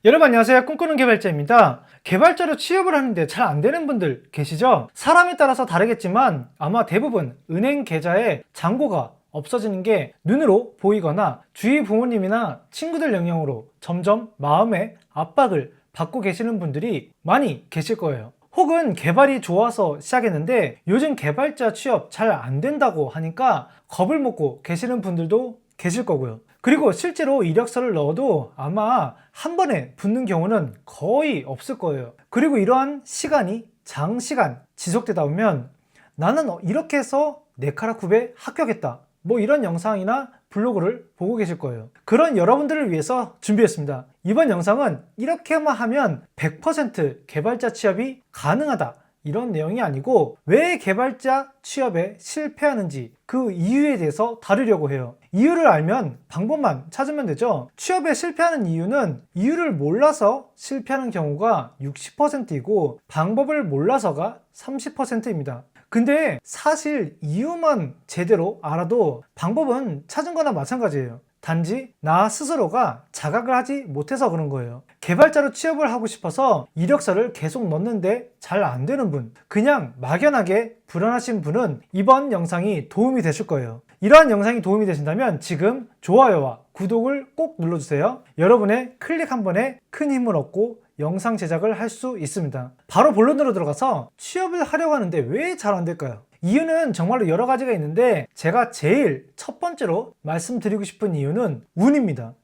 여러분 안녕하세요. 꿈꾸는 개발자입니다. 개발자로 취업을 하는데 잘 안 되는 분들 계시죠? 사람에 따라서 다르겠지만 아마 대부분 은행 계좌에 잔고가 없어지는 게 눈으로 보이거나 주위 부모님이나 친구들 영향으로 점점 마음의 압박을 받고 계시는 분들이 많이 계실 거예요. 혹은 개발이 좋아서 시작했는데 요즘 개발자 취업 잘 안 된다고 하니까 겁을 먹고 계시는 분들도 계실 거고요. 그리고 실제로 이력서를 넣어도 아마 한 번에 붙는 경우는 거의 없을 거예요. 그리고 이러한 시간이 장시간 지속되다 보면 나는 이렇게 해서 네카라쿱에 합격했다, 뭐 이런 영상이나 블로그를 보고 계실 거예요. 그런 여러분들을 위해서 준비했습니다. 이번 영상은 이렇게만 하면 100% 개발자 취업이 가능하다, 이런 내용이 아니고 왜 개발자 취업에 실패하는지 그 이유에 대해서 다루려고 해요. 이유를 알면 방법만 찾으면 되죠. 취업에 실패하는 이유는 이유를 몰라서 실패하는 경우가 60%이고 방법을 몰라서가 30%입니다. 근데 사실 이유만 제대로 알아도 방법은 찾은 거나 마찬가지예요. 단지 나 스스로가 자각을 하지 못해서 그런 거예요. 개발자로 취업을 하고 싶어서 이력서를 계속 넣는데 잘 안 되는 분, 그냥 막연하게 불안하신 분은 이번 영상이 도움이 되실 거예요. 이러한 영상이 도움이 되신다면 지금 좋아요와 구독을 꼭 눌러주세요. 여러분의 클릭 한 번에 큰 힘을 얻고 영상 제작을 할 수 있습니다. 바로 본론으로 들어가서 취업을 하려고 하는데 왜 잘 안 될까요? 이유는 정말로 여러 가지가 있는데 제가 제일 첫 번째로 말씀드리고 싶은 이유는 운입니다.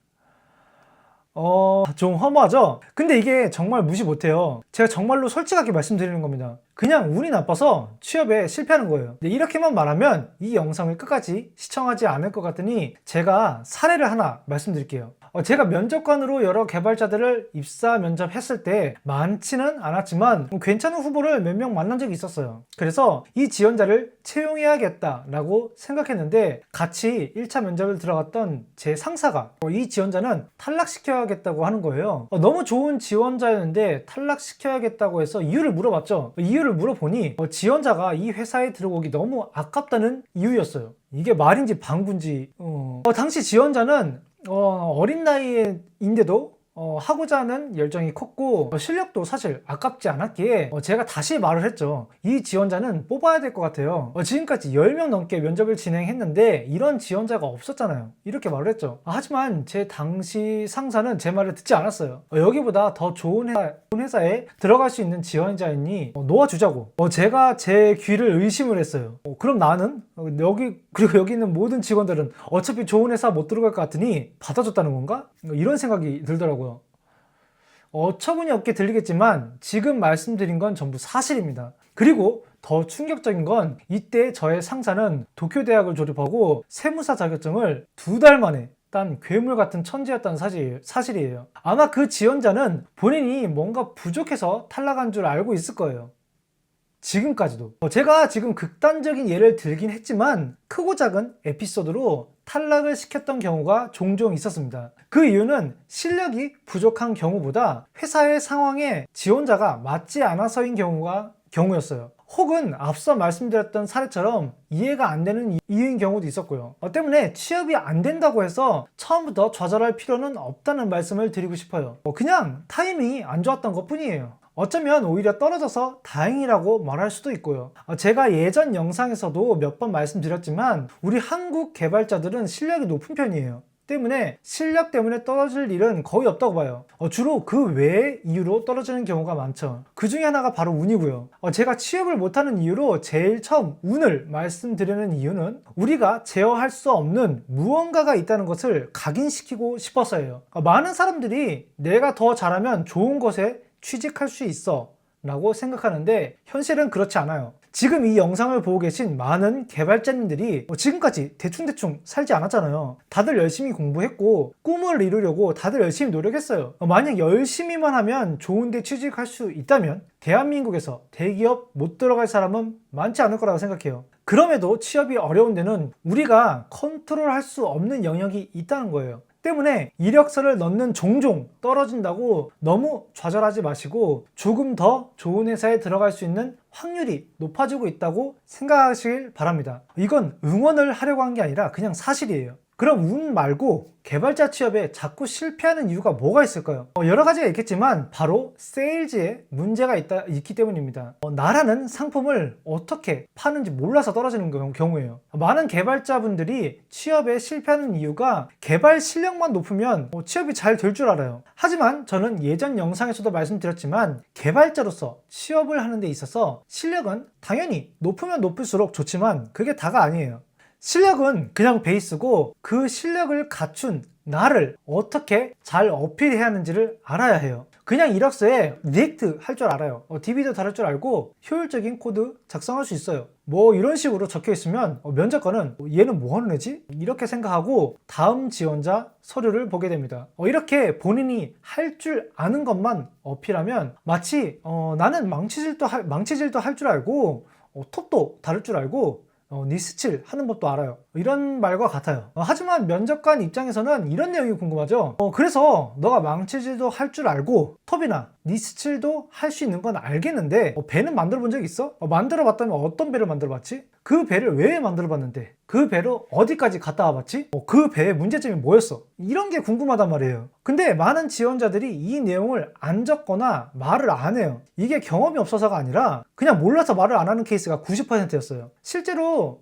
좀 허무하죠? 근데 이게 정말 무시 못해요. 제가 정말로 솔직하게 말씀드리는 겁니다. 그냥 운이 나빠서 취업에 실패하는 거예요. 근데 이렇게만 말하면 이 영상을 끝까지 시청하지 않을 것 같으니 제가 사례를 하나 말씀드릴게요. 제가 면접관으로 여러 개발자들을 입사 면접했을 때 많지는 않았지만 괜찮은 후보를 몇 명 만난 적이 있었어요. 그래서 이 지원자를 채용해야겠다라고 생각했는데 같이 1차 면접을 들어갔던 제 상사가 이 지원자는 탈락시켜야겠다고 하는 거예요. 너무 좋은 지원자였는데 탈락시켜야겠다고 해서 이유를 물어봤죠. 이유를 물어보니 지원자가 이 회사에 들어오기 너무 아깝다는 이유였어요. 이게 말인지 방구인지. 당시 지원자는 어린 나이인데도 하고자 하는 열정이 컸고 실력도 사실 아깝지 않았기에 제가 다시 말을 했죠. 이 지원자는 뽑아야 될 것 같아요. 지금까지 10명 넘게 면접을 진행했는데 이런 지원자가 없었잖아요. 이렇게 말을 했죠. 하지만 제 당시 상사는 제 말을 듣지 않았어요. 여기보다 더 좋은 회사에 들어갈 수 있는 지원자이니 놓아주자고. 제가 제 귀를 의심을 했어요. 그럼 나는 그리고 여기 있는 모든 직원들은 어차피 좋은 회사 못 들어갈 것 같으니 받아줬다는 건가? 이런 생각이 들더라고요. 어처구니 없게 들리겠지만 지금 말씀드린 건 전부 사실입니다. 그리고 더 충격적인 건 이때 저의 상사는 도쿄대학을 졸업하고 세무사 자격증을 2달 만에 딴 괴물 같은 천재였다는 사실이에요. 아마 그 지원자는 본인이 뭔가 부족해서 탈락한 줄 알고 있을 거예요. 지금까지도. 제가 지금 극단적인 예를 들긴 했지만 크고 작은 에피소드로 탈락을 시켰던 경우가 종종 있었습니다. 그 이유는 실력이 부족한 경우보다 회사의 상황에 지원자가 맞지 않아서인 경우였어요. 혹은 앞서 말씀드렸던 사례처럼 이해가 안 되는 이유인 경우도 있었고요. 때문에 취업이 안 된다고 해서 처음부터 좌절할 필요는 없다는 말씀을 드리고 싶어요. 그냥 타이밍이 안 좋았던 것 뿐이에요. 어쩌면 오히려 떨어져서 다행이라고 말할 수도 있고요. 제가 예전 영상에서도 몇 번 말씀드렸지만 우리 한국 개발자들은 실력이 높은 편이에요. 때문에 실력 때문에 떨어질 일은 거의 없다고 봐요. 주로 그 외의 이유로 떨어지는 경우가 많죠. 그 중에 하나가 바로 운이고요. 제가 취업을 못하는 이유로 제일 처음 운을 말씀드리는 이유는 우리가 제어할 수 없는 무언가가 있다는 것을 각인시키고 싶어서예요. 많은 사람들이 내가 더 잘하면 좋은 곳에 취직할 수 있어 라고 생각하는데 현실은 그렇지 않아요. 지금 이 영상을 보고 계신 많은 개발자님들이 지금까지 대충대충 살지 않았잖아요. 다들 열심히 공부했고 꿈을 이루려고 다들 열심히 노력했어요. 만약 열심히만 하면 좋은 데 취직할 수 있다면 대한민국에서 대기업 못 들어갈 사람은 많지 않을 거라고 생각해요. 그럼에도 취업이 어려운 데는 우리가 컨트롤할 수 없는 영역이 있다는 거예요. 때문에 이력서를 넣는 종종 떨어진다고 너무 좌절하지 마시고 조금 더 좋은 회사에 들어갈 수 있는 확률이 높아지고 있다고 생각하시길 바랍니다. 이건 응원을 하려고 한 게 아니라 그냥 사실이에요. 그럼 운 말고 개발자 취업에 자꾸 실패하는 이유가 뭐가 있을까요? 여러 가지가 있겠지만 바로 세일즈에 문제가 있기 때문입니다. 나라는 상품을 어떻게 파는지 몰라서 떨어지는 경우예요. 많은 개발자분들이 취업에 실패하는 이유가 개발 실력만 높으면 취업이 잘 될 줄 알아요. 하지만 저는 예전 영상에서도 말씀드렸지만 개발자로서 취업을 하는 데 있어서 실력은 당연히 높으면 높을수록 좋지만 그게 다가 아니에요. 실력은 그냥 베이스고 그 실력을 갖춘 나를 어떻게 잘 어필해야 하는지를 알아야 해요. 그냥 이력서에 리액트 할 줄 알아요. DB도 다룰 줄 알고 효율적인 코드 작성할 수 있어요. 뭐 이런 식으로 적혀 있으면 면접관은 얘는 뭐 하는 애지? 이렇게 생각하고 다음 지원자 서류를 보게 됩니다. 이렇게 본인이 할 줄 아는 것만 어필하면 마치 나는 망치질도 할 줄 알고 톱도 다룰 줄 알고 니스칠 하는 법도 알아요. 이런 말과 같아요. 하지만 면접관 입장에서는 이런 내용이 궁금하죠. 그래서 너가 망치질도 할 줄 알고 톱이나 니스칠도 할 수 있는 건 알겠는데 배는 만들어 본 적 있어? 만들어 봤다면 어떤 배를 만들어 봤지? 그 배를 왜 만들어 봤는데? 그 배로 어디까지 갔다 와봤지? 그 배의 문제점이 뭐였어? 이런 게 궁금하단 말이에요. 근데 많은 지원자들이 이 내용을 안 적거나 말을 안 해요. 이게 경험이 없어서가 아니라 그냥 몰라서 말을 안 하는 케이스가 90%였어요. 실제로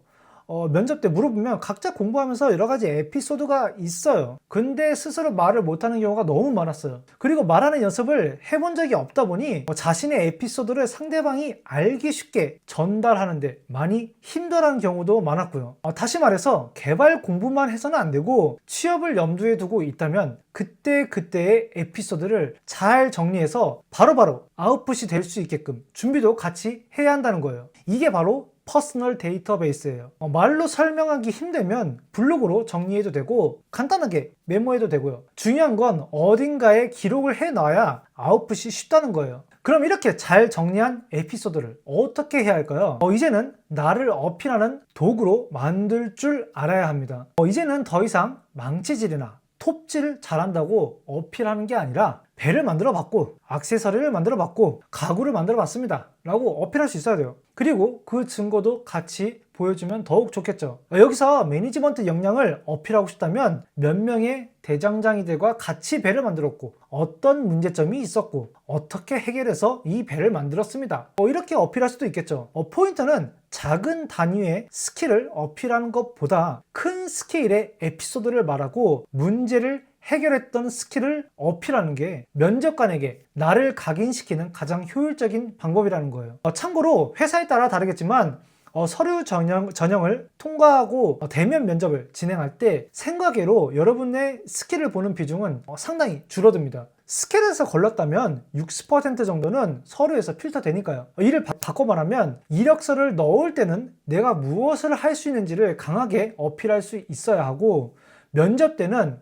면접 때 물어보면 각자 공부하면서 여러 가지 에피소드가 있어요. 근데 스스로 말을 못하는 경우가 너무 많았어요. 그리고 말하는 연습을 해본 적이 없다 보니 자신의 에피소드를 상대방이 알기 쉽게 전달하는데 많이 힘들어하는 경우도 많았고요. 다시 말해서 개발 공부만 해서는 안 되고 취업을 염두에 두고 있다면 그때그때의 에피소드를 잘 정리해서 바로바로 아웃풋이 될 수 있게끔 준비도 같이 해야 한다는 거예요. 이게 바로 퍼스널 데이터베이스예요. 말로 설명하기 힘들면 블로그로 정리해도 되고 간단하게 메모해도 되고요. 중요한 건 어딘가에 기록을 해놔야 아웃풋이 쉽다는 거예요. 그럼 이렇게 잘 정리한 에피소드를 어떻게 해야 할까요? 이제는 나를 어필하는 도구로 만들 줄 알아야 합니다. 이제는 더 이상 망치질이나 톱질을 잘한다고 어필하는 게 아니라 배를 만들어 봤고 액세서리를 만들어 봤고 가구를 만들어 봤습니다 라고 어필할 수 있어야 돼요. 그리고 그 증거도 같이 보여주면 더욱 좋겠죠. 여기서 매니지먼트 역량을 어필하고 싶다면 몇 명의 대장장이들과 같이 배를 만들었고 어떤 문제점이 있었고 어떻게 해결해서 이 배를 만들었습니다. 이렇게 어필할 수도 있겠죠. 포인트는 작은 단위의 스킬을 어필하는 것보다 큰 스케일의 에피소드를 말하고 문제를 해결했던 스킬을 어필하는 게 면접관에게 나를 각인시키는 가장 효율적인 방법이라는 거예요. 참고로 회사에 따라 다르겠지만 서류 전형을 통과하고 대면 면접을 진행할 때 생각외로 여러분의 스킬을 보는 비중은 상당히 줄어듭니다. 스킬에서 걸렸다면 60% 정도는 서류에서 필터 되니까요. 이를 바꿔 말하면 이력서를 넣을 때는 내가 무엇을 할 수 있는지를 강하게 어필할 수 있어야 하고 면접 때는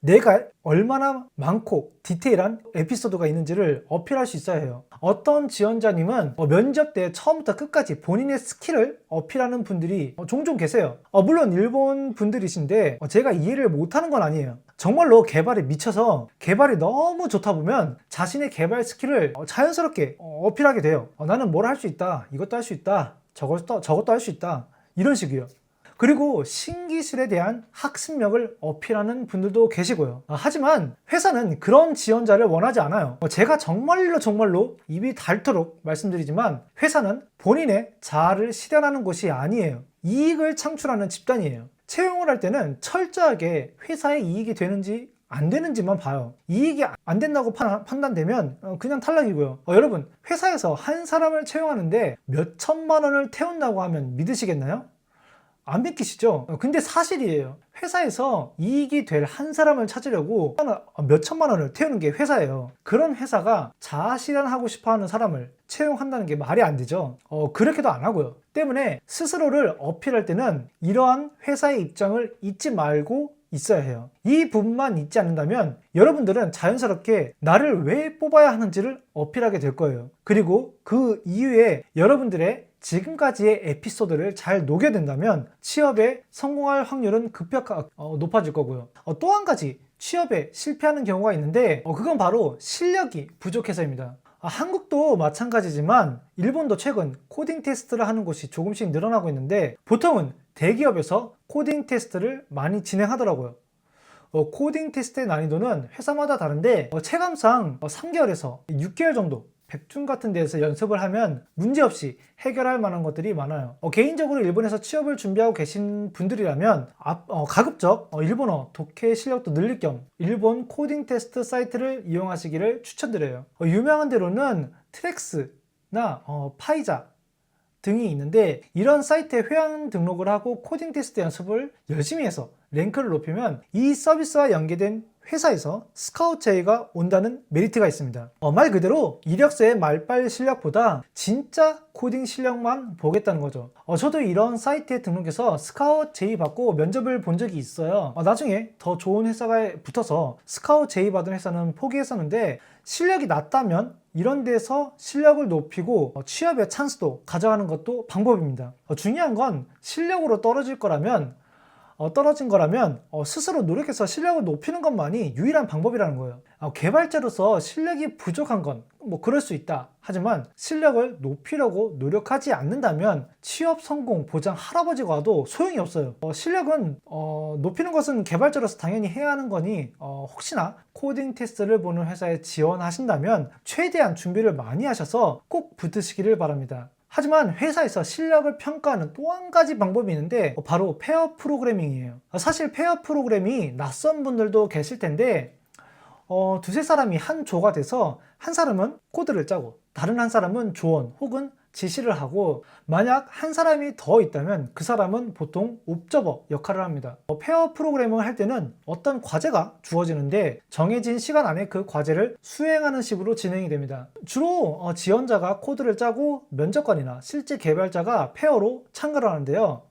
내가 얼마나 많고 디테일한 에피소드가 있는지를 어필할 수 있어야 해요. 어떤 지원자님은 면접 때 처음부터 끝까지 본인의 스킬을 어필하는 분들이 종종 계세요. 물론 일본 분들이신데 제가 이해를 못하는 건 아니에요. 정말로 개발에 미쳐서 개발이 너무 좋다 보면 자신의 개발 스킬을 자연스럽게 어필하게 돼요. 나는 뭘 할 수 있다, 이것도 할 수 있다, 저것도 할 수 있다, 이런 식이요. 그리고 신기술에 대한 학습력을 어필하는 분들도 계시고요. 하지만 회사는 그런 지원자를 원하지 않아요. 제가 정말로 입이 닳도록 말씀드리지만 회사는 본인의 자아를 실현하는 곳이 아니에요. 이익을 창출하는 집단이에요. 채용을 할 때는 철저하게 회사에 이익이 되는지 안 되는지만 봐요. 이익이 안 된다고 판단되면 그냥 탈락이고요. 여러분, 회사에서 한 사람을 채용하는데 몇 천만 원을 태운다고 하면 믿으시겠나요? 안 믿기시죠? 근데 사실이에요. 회사에서 이익이 될 한 사람을 찾으려고 몇 천만 원을 태우는 게 회사예요. 그런 회사가 자아 실현하고 싶어 하는 사람을 채용한다는 게 말이 안 되죠. 그렇게도 안 하고요. 때문에 스스로를 어필할 때는 이러한 회사의 입장을 잊지 말고 있어야 해요. 이 부분만 잊지 않는다면 여러분들은 자연스럽게 나를 왜 뽑아야 하는지를 어필하게 될 거예요. 그리고 그 이후에 여러분들의 지금까지의 에피소드를 잘 녹여낸다면 취업에 성공할 확률은 급격하게 높아질 거고요. 또 한 가지 취업에 실패하는 경우가 있는데 그건 바로 실력이 부족해서입니다. 한국도 마찬가지지만 일본도 최근 코딩 테스트를 하는 곳이 조금씩 늘어나고 있는데 보통은 대기업에서 코딩 테스트를 많이 진행하더라고요. 코딩 테스트의 난이도는 회사마다 다른데 체감상 3개월에서 6개월 정도 백중 같은 데서 연습을 하면 문제없이 해결할 만한 것들이 많아요. 개인적으로 일본에서 취업을 준비하고 계신 분들이라면 가급적 일본어 독해 실력도 늘릴 겸 일본 코딩 테스트 사이트를 이용하시기를 추천드려요. 유명한 데로는 트랙스나 파이자 등이 있는데, 이런 사이트에 회원 등록을 하고 코딩 테스트 연습을 열심히 해서 랭크를 높이면 이 서비스와 연계된 회사에서 스카우트 제의가 온다는 메리트가 있습니다. 말 그대로 이력서의 말빨 실력보다 진짜 코딩 실력만 보겠다는 거죠. 저도 이런 사이트에 등록해서 스카우트 제의 받고 면접을 본 적이 있어요. 나중에 더 좋은 회사에 붙어서 스카우트 제의 받은 회사는 포기했었는데, 실력이 낮다면 이런 데서 실력을 높이고 취업의 찬스도 가져가는 것도 방법입니다. 중요한 건 실력으로 떨어진 거라면 스스로 노력해서 실력을 높이는 것만이 유일한 방법이라는 거예요. 개발자로서 실력이 부족한 건 뭐 그럴 수 있다. 하지만 실력을 높이려고 노력하지 않는다면 취업 성공 보장 할아버지가 와도 소용이 없어요. 실력은 높이는 것은 개발자로서 당연히 해야 하는 거니 혹시나 코딩 테스트를 보는 회사에 지원하신다면 최대한 준비를 많이 하셔서 꼭 붙으시기를 바랍니다. 하지만 회사에서 실력을 평가하는 또 한 가지 방법이 있는데 바로 페어 프로그래밍이에요. 사실 페어 프로그램이 낯선 분들도 계실 텐데 두세 사람이 한 조가 돼서 한 사람은 코드를 짜고 다른 한 사람은 조언 혹은 지시를 하고, 만약 한 사람이 더 있다면 그 사람은 보통 옵저버 역할을 합니다. 페어 프로그래밍을 할 때는 어떤 과제가 주어지는데 정해진 시간 안에 그 과제를 수행하는 식으로 진행이 됩니다. 주로 지원자가 코드를 짜고 면접관이나 실제 개발자가 페어로 참가를 하는데요.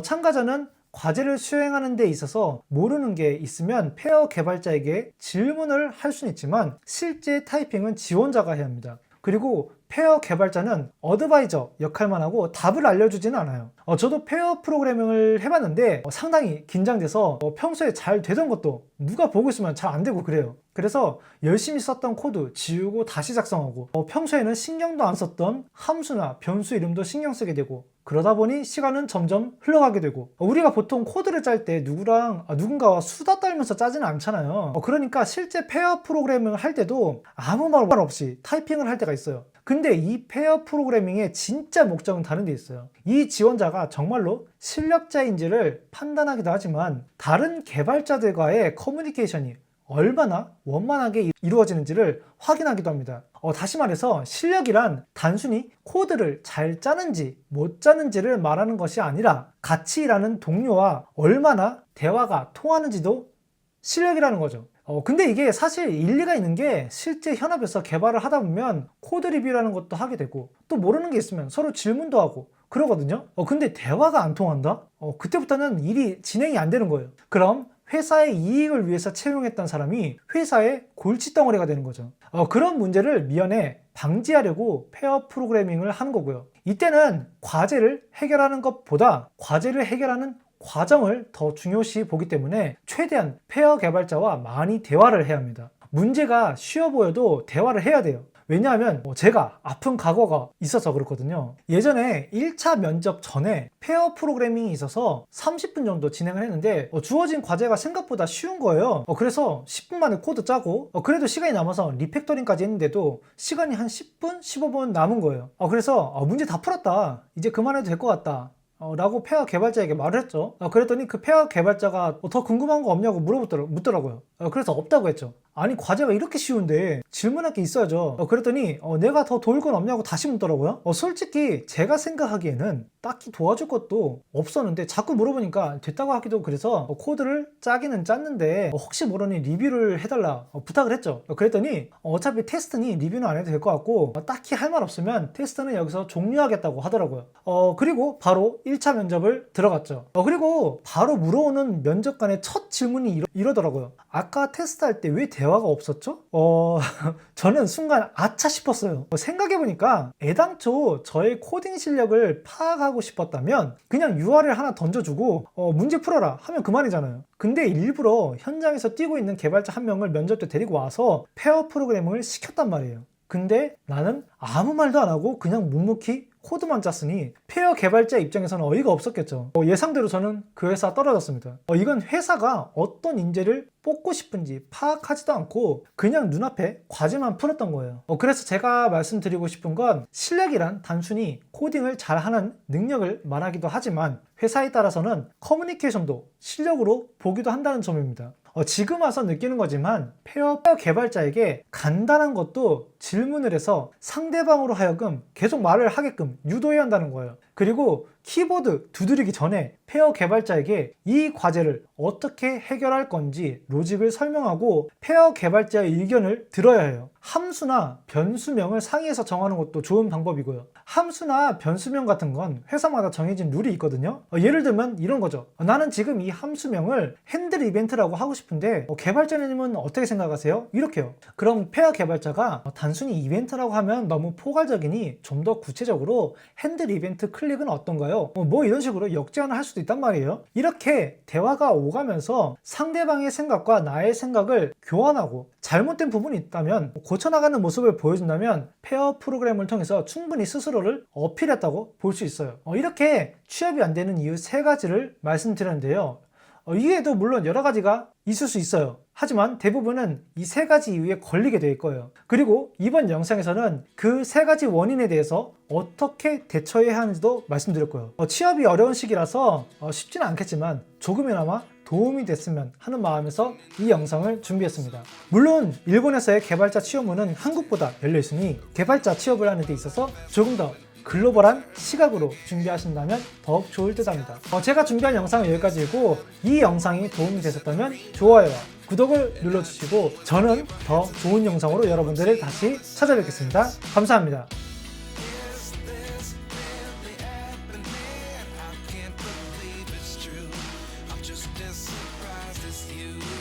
참가자는 과제를 수행하는 데 있어서 모르는 게 있으면 페어 개발자에게 질문을 할 수는 있지만 실제 타이핑은 지원자가 해야 합니다. 그리고 페어 개발자는 어드바이저 역할만 하고 답을 알려주지는 않아요. 저도 페어 프로그래밍을 해봤는데 상당히 긴장돼서 평소에 잘 되던 것도 누가 보고 있으면 잘 안 되고 그래요. 그래서 열심히 썼던 코드 지우고 다시 작성하고 평소에는 신경도 안 썼던 함수나 변수 이름도 신경 쓰게 되고, 그러다 보니 시간은 점점 흘러가게 되고, 우리가 보통 코드를 짤 때 누군가와 수다 떨면서 짜지는 않잖아요. 그러니까 실제 페어 프로그래밍을 할 때도 아무 말 없이 타이핑을 할 때가 있어요. 근데 이 페어 프로그래밍의 진짜 목적은 다른 데 있어요. 이 지원자가 정말로 실력자인지를 판단하기도 하지만 다른 개발자들과의 커뮤니케이션이 얼마나 원만하게 이루어지는지를 확인하기도 합니다. 다시 말해서 실력이란 단순히 코드를 잘 짜는지 못 짜는지를 말하는 것이 아니라 같이 일하는 동료와 얼마나 대화가 통하는지도 실력이라는 거죠. 근데 이게 사실 일리가 있는 게, 실제 현업에서 개발을 하다 보면 코드 리뷰라는 것도 하게 되고 또 모르는 게 있으면 서로 질문도 하고 그러거든요. 근데 대화가 안 통한다? 그때부터는 일이 진행이 안 되는 거예요. 그럼 회사의 이익을 위해서 채용했던 사람이 회사의 골칫덩어리가 되는 거죠. 그런 문제를 미연에 방지하려고 페어 프로그래밍을 하는 거고요. 이때는 과제를 해결하는 것보다 과제를 해결하는 과정을 더 중요시 보기 때문에 최대한 페어 개발자와 많이 대화를 해야 합니다. 문제가 쉬워 보여도 대화를 해야 돼요. 왜냐하면 제가 아픈 과거가 있어서 그렇거든요. 예전에 1차 면접 전에 페어 프로그래밍이 있어서 30분 정도 진행을 했는데 주어진 과제가 생각보다 쉬운 거예요. 그래서 10분 만에 코드 짜고 그래도 시간이 남아서 리팩터링까지 했는데도 시간이 한 10분, 15분 남은 거예요. 그래서 문제 다 풀었다, 이제 그만해도 될 것 같다 라고 페어 개발자에게 말을 했죠. 그랬더니 그 페어 개발자가 더 궁금한 거 없냐고 묻더라고요. 그래서 없다고 했죠. 아니, 과제가 이렇게 쉬운데 질문할 게 있어야죠. 그랬더니 내가 더 도울 건 없냐고 다시 묻더라고요. 솔직히 제가 생각하기에는 딱히 도와줄 것도 없었는데 자꾸 물어보니까 됐다고 하기도, 그래서 코드를 짜기는 짰는데 혹시 모르니 리뷰를 해달라 부탁을 했죠. 그랬더니 어차피 테스트니 리뷰는 안 해도 될 것 같고 딱히 할 말 없으면 테스트는 여기서 종료하겠다고 하더라고요. 그리고 바로 1차 면접을 들어갔죠. 그리고 바로 물어오는 면접관의 첫 질문이 이러더라고요. 아까 테스트할 때 왜 대화가 없었죠? 저는 순간 아차 싶었어요. 생각해보니까 애당초 저의 코딩 실력을 파악하고 싶었다면 그냥 URL 하나 던져주고 문제 풀어라 하면 그만이잖아요. 근데 일부러 현장에서 뛰고 있는 개발자 한 명을 면접 때 데리고 와서 페어 프로그래밍을 시켰단 말이에요. 근데 나는 아무 말도 안 하고 그냥 묵묵히 코드만 짰으니 폐허 개발자 입장에서는 어이가 없었겠죠. 예상대로 저는 그 회사 떨어졌습니다. 이건 회사가 어떤 인재를 뽑고 싶은지 파악하지도 않고 그냥 눈앞에 과제만 풀었던 거예요. 그래서 제가 말씀드리고 싶은 건 실력이란 단순히 코딩을 잘하는 능력을 말하기도 하지만 회사에 따라서는 커뮤니케이션도 실력으로 보기도 한다는 점입니다. 지금 와서 느끼는 거지만 폐허 개발자에게 간단한 것도 질문을 해서 상대방으로 하여금 계속 말을 하게끔 유도해야 한다는 거예요. 그리고 키보드 두드리기 전에 폐허 개발자에게 이 과제를 어떻게 해결할 건지 로직을 설명하고 폐허 개발자의 의견을 들어야 해요. 함수나 변수명을 상의해서 정하는 것도 좋은 방법이고요. 함수나 변수명 같은 건 회사마다 정해진 룰이 있거든요. 예를 들면 이런 거죠. 나는 지금 이 함수명을 핸들 이벤트라고 하고 싶은데 개발자님은 어떻게 생각하세요? 이렇게요. 그럼 폐허 개발자가 단순히 이벤트라고 하면 너무 포괄적이니 좀 더 구체적으로 핸들 이벤트 클릭은 어떤가요? 뭐 이런 식으로 역제안을 할 수도 있단 말이에요. 이렇게 대화가 오가면서 상대방의 생각과 나의 생각을 교환하고 잘못된 부분이 있다면 고쳐나가는 모습을 보여준다면 폐허 프로그램을 통해서 충분히 스스로를 어필했다고 볼 수 있어요. 이렇게 취업이 안 되는 이유 3가지를 말씀드렸는데요. 이외에도 물론 여러 가지가 있을 수 있어요. 하지만 대부분은 이 3가지 이유에 걸리게 될 거예요. 그리고 이번 영상에서는 그 3가지 원인에 대해서 어떻게 대처해야 하는지도 말씀드렸고요. 취업이 어려운 시기라서 쉽지는 않겠지만 조금이나마 도움이 됐으면 하는 마음에서 이 영상을 준비했습니다. 물론 일본에서의 개발자 취업문은 한국보다 열려있으니 개발자 취업을 하는 데 있어서 조금 더 글로벌한 시각으로 준비하신다면 더욱 좋을 듯 합니다. 제가 준비한 영상은 여기까지이고 이 영상이 도움이 되셨다면 좋아요와 구독을 눌러주시고 저는 더 좋은 영상으로 여러분들을 다시 찾아뵙겠습니다. 감사합니다. Just as surprised as you.